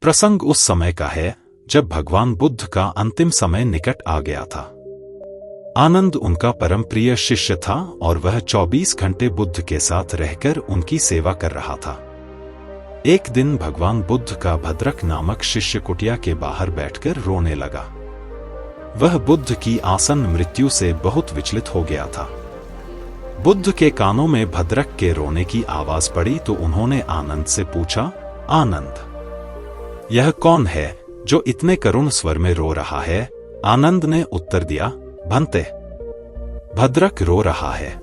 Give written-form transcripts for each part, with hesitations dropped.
प्रसंग उस समय का है जब भगवान बुद्ध का अंतिम समय निकट आ गया था। आनंद उनका परम प्रिय शिष्य था और वह 24 घंटे बुद्ध के साथ रहकर उनकी सेवा कर रहा था। एक दिन भगवान बुद्ध का भद्रक नामक शिष्य कुटिया के बाहर बैठकर रोने लगा। वह बुद्ध की आसन्न मृत्यु से बहुत विचलित हो गया था। बुद्ध के कानों में भद्रक के रोने की आवाज पड़ी तो उन्होंने आनंद से पूछा, आनंद, यह कौन है जो इतने करुण स्वर में रो रहा है? आनंद ने उत्तर दिया, भंते, भद्रक रो रहा है।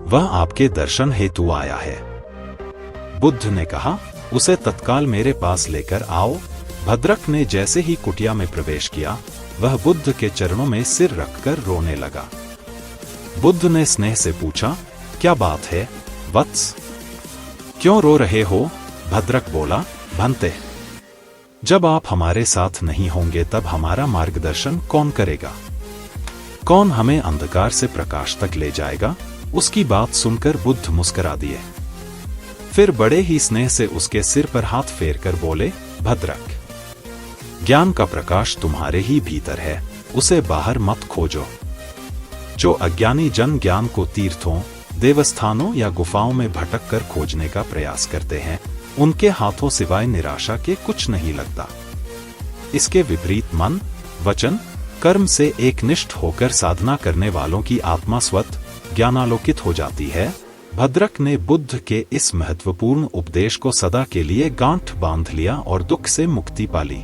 वह आपके दर्शन हेतु आया है। बुद्ध ने कहा, उसे तत्काल मेरे पास लेकर आओ। भद्रक ने जैसे ही कुटिया में प्रवेश किया, वह बुद्ध के चरणों में सिर रखकर रोने लगा। बुद्ध ने स्नेह से पूछा, क्या बात है वत्स, क्यों रो रहे हो? भद्रक बोला, भंते, जब आप हमारे साथ नहीं होंगे तब हमारा मार्गदर्शन कौन करेगा? कौन हमें अंधकार से प्रकाश तक ले जाएगा? उसकी बात सुनकर बुद्ध मुस्कुरा दिए। फिर बड़े ही स्नेह से उसके सिर पर हाथ फेरकर बोले, भद्रक, ज्ञान का प्रकाश तुम्हारे ही भीतर है, उसे बाहर मत खोजो। जो अज्ञानी जन ज्ञान को तीर्थों, देवस्थानों या गुफाओं में भटक कर खोजने का प्रयास करते हैं, उनके हाथों सिवाय निराशा के कुछ नहीं लगता। इसके विपरीत मन, वचन, कर्म से एकनिष्ठ होकर साधना करने वालों की आत्मा स्वतः ज्ञानालोकित हो जाती है। भद्रक ने बुद्ध के इस महत्वपूर्ण उपदेश को सदा के लिए गांठ बांध लिया और दुख से मुक्ति पाली।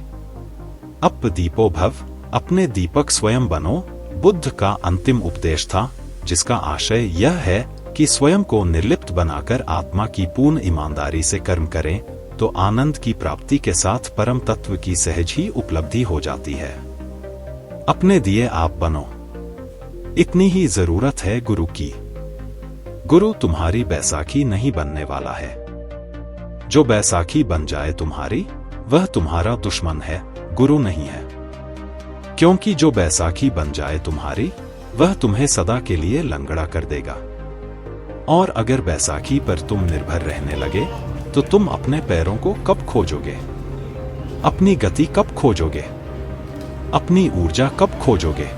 अप दीपो भव, अपने दीपक स्वयं बनो, बुद्ध का अंतिम उपदेश था, जिसका आशय यह है कि स्वयं को निर्लिप्त बनाकर आत्मा की पूर्ण ईमानदारी से कर्म करें तो आनंद की प्राप्ति के साथ परम तत्व की सहज ही उपलब्धि हो जाती है। अपने दिए आप बनो, इतनी ही जरूरत है गुरु की। गुरु तुम्हारी बैसाखी नहीं बनने वाला है। जो बैसाखी बन जाए तुम्हारी, वह तुम्हारा दुश्मन है, गुरु नहीं है। क्योंकि जो बैसाखी बन जाए तुम्हारी, वह तुम्हें सदा के लिए लंगड़ा कर देगा। और अगर बैसाखी पर तुम निर्भर रहने लगे तो तुम अपने पैरों को कब खोजोगे? अपनी गति कब खोजोगे? अपनी ऊर्जा कब खोजोगे?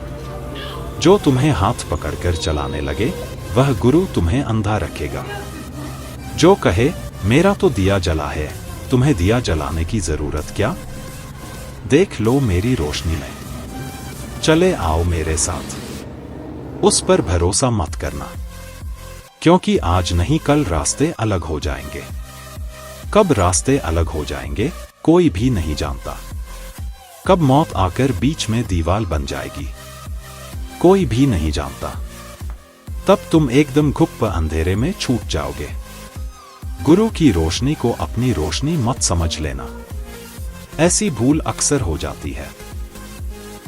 जो तुम्हें हाथ पकड़कर चलाने लगे, वह गुरु तुम्हें अंधा रखेगा। जो कहे, मेरा तो दिया जला है, तुम्हें दिया जलाने की जरूरत क्या? देख लो मेरी रोशनी में, चले आओ मेरे साथ। उस पर भरोसा मत करना, क्योंकि आज नहीं कल रास्ते अलग हो जाएंगे। कब रास्ते अलग हो जाएंगे कोई भी नहीं जानता। कब मौत आकर बीच में दीवार बन जाएगी कोई भी नहीं जानता। तब तुम एकदम घुप अंधेरे में छूट जाओगे। गुरु की रोशनी को अपनी रोशनी मत समझ लेना, ऐसी भूल अक्सर हो जाती है।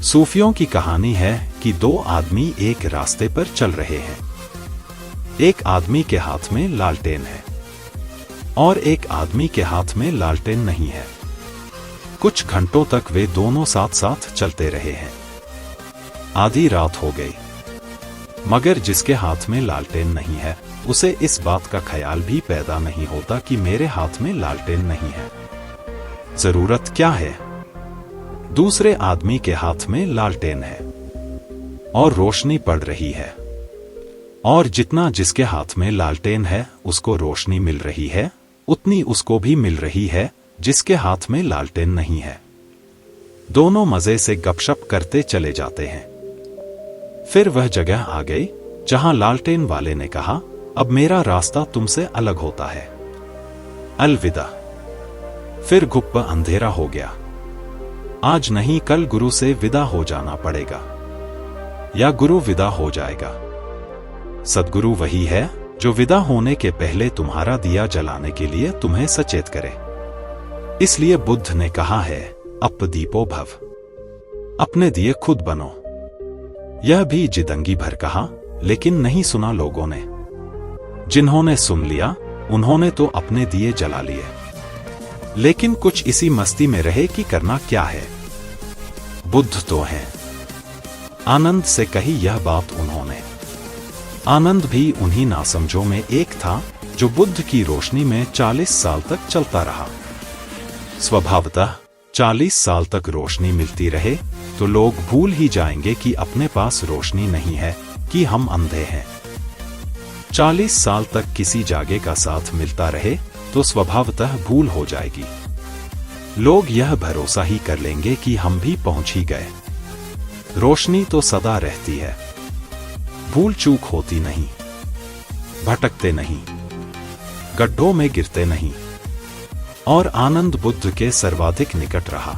सूफियों की कहानी है कि दो आदमी एक रास्ते पर चल रहे हैं। एक आदमी के हाथ में लालटेन है और एक आदमी के हाथ में लालटेन नहीं है। कुछ घंटों तक वे दोनों साथ साथ चलते रहे हैं। आधी रात हो गई, मगर जिसके हाथ में लालटेन नहीं है, उसे इस बात का ख्याल भी पैदा नहीं होता कि मेरे हाथ में लालटेन नहीं है। जरूरत क्या है? दूसरे आदमी के हाथ में लालटेन है और रोशनी पड़ रही है, और जितना जिसके हाथ में लालटेन है उसको रोशनी मिल रही है, उतनी उसको भी मिल रही है जिसके हाथ में लालटेन नहीं है। दोनों मजे से गपशप करते चले जाते हैं। फिर वह जगह आ गई जहां लालटेन वाले ने कहा, अब मेरा रास्ता तुमसे अलग होता है, अलविदा। फिर गुप्प अंधेरा हो गया। आज नहीं कल गुरु से विदा हो जाना पड़ेगा, या गुरु विदा हो जाएगा। सद्गुरु वही है जो विदा होने के पहले तुम्हारा दिया जलाने के लिए तुम्हें सचेत करे। इसलिए बुद्ध ने कहा है, अप दीपो भव, अपने दिए खुद बनो। यह भी जिदंगी भर कहा, लेकिन नहीं सुना लोगों ने। जिन्होंने सुन लिया उन्होंने तो अपने दिए जला लिए, लेकिन कुछ इसी मस्ती में रहे कि करना क्या है। बुद्ध तो हैं। आनंद से कही यह बात उन्होंने। आनंद भी उन्हीं नासमझों में एक था जो बुद्ध की रोशनी में 40 साल तक चलता रहा। स्वभावतः 40 साल तक रोशनी मिलती रहे तो लोग भूल ही जाएंगे कि अपने पास रोशनी नहीं है, कि हम अंधे हैं। 40 साल तक किसी जागे का साथ मिलता रहे तो स्वभावतः भूल हो जाएगी। लोग यह भरोसा ही कर लेंगे कि हम भी पहुंच ही गए। रोशनी तो सदा रहती है, भूल चूक होती नहीं, भटकते नहीं, गड्ढों में गिरते नहीं। और आनंद बुद्ध के सर्वाधिक निकट रहा।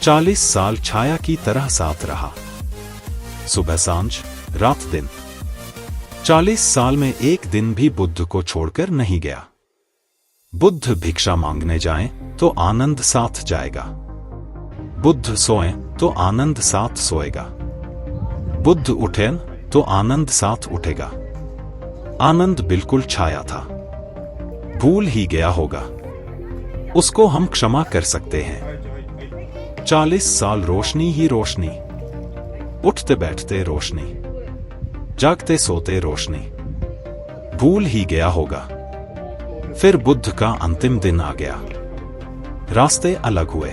40 साल छाया की तरह साथ रहा, सुबह सांझ, रात दिन। 40 साल में एक दिन भी बुद्ध को छोड़कर नहीं गया। बुद्ध भिक्षा मांगने जाएं तो आनंद साथ जाएगा, बुद्ध सोएं तो आनंद साथ सोएगा, बुद्ध उठें तो आनंद साथ उठेगा। आनंद बिल्कुल छाया था, भूल ही गया होगा, उसको हम क्षमा कर सकते हैं। 40 साल रोशनी ही रोशनी, उठते बैठते रोशनी, जागते सोते रोशनी, भूल ही गया होगा। फिर बुद्ध का अंतिम दिन आ गया, रास्ते अलग हुए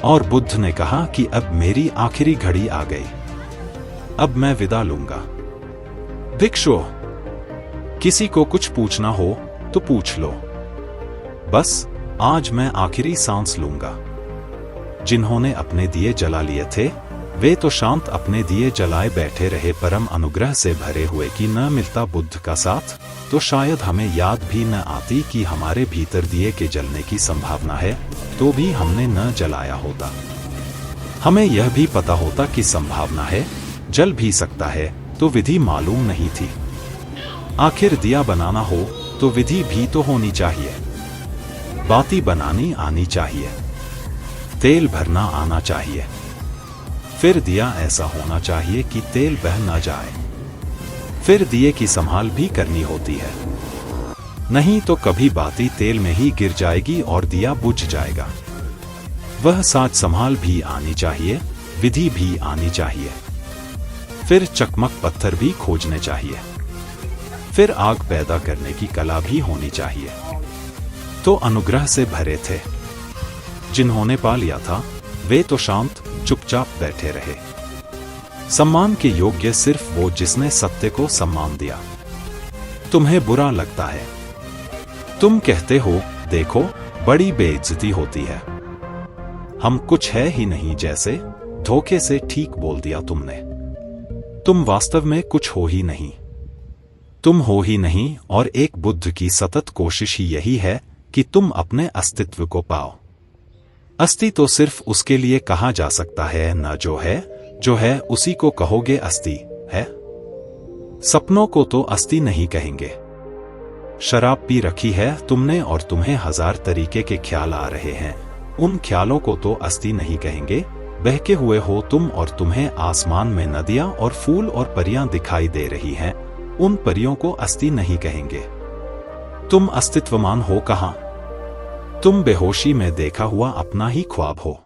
और बुद्ध ने कहा कि अब मेरी आखिरी घड़ी आ गई, अब मैं विदा लूंगा। भिक्षु, किसी को कुछ पूछना हो तो पूछ लो, बस आज मैं आखिरी सांस लूंगा। जिन्होंने अपने दिए जला लिए थे वे तो शांत अपने दिए जलाए बैठे रहे, परम अनुग्रह से भरे हुए कि न मिलता बुद्ध का साथ तो शायद हमें याद भी न आती कि हमारे भीतर दिए के जलने की संभावना है, तो भी हमने न जलाया होता। हमें यह भी पता होता कि संभावना है, जल भी सकता है, तो विधि मालूम नहीं थी। आखिर दिया बनाना हो तो विधि भी तो होनी चाहिए, बाती बनानी आनी चाहिए, तेल भरना आना चाहिए, फिर दिया ऐसा होना चाहिए कि तेल बह ना जाए, फिर दिए की संभाल भी करनी होती है, नहीं तो कभी बाती तेल में ही गिर जाएगी और दिया बुझ जाएगा। वह साज संभाल भी आनी चाहिए, विधि भी आनी चाहिए, फिर चकमक पत्थर भी खोजने चाहिए, फिर आग पैदा करने की कला भी होनी चाहिए। तो अनुग्रह से भरे थे। जिन्होंने पा लिया था वे तो शांत चुपचाप बैठे रहे। सम्मान के योग्य सिर्फ वो जिसने सत्य को सम्मान दिया। तुम्हें बुरा लगता है, तुम कहते हो देखो बड़ी बेइज्जती होती है, हम कुछ है ही नहीं, जैसे धोखे से ठीक बोल दिया तुमने। तुम वास्तव में कुछ हो ही नहीं, तुम हो ही नहीं, और एक बुद्ध की सतत कोशिश ही यही है कि तुम अपने अस्तित्व को पाओ। अस्ति तो सिर्फ उसके लिए कहा जा सकता है, न जो है उसी को कहोगे अस्ति है। सपनों को तो अस्ति नहीं कहेंगे। शराब पी रखी है तुमने और तुम्हें 1000 तरीके के ख्याल आ रहे हैं, उन ख्यालों को तो अस्ति नहीं कहेंगे। बहके हुए हो तुम और तुम्हें आसमान में नदियां और फूल और परियां दिखाई दे रही हैं, उन परियों को अस्ति नहीं कहेंगे। तुम अस्तित्वमान हो कहां? तुम बेहोशी में देखा हुआ अपना ही ख्वाब हो।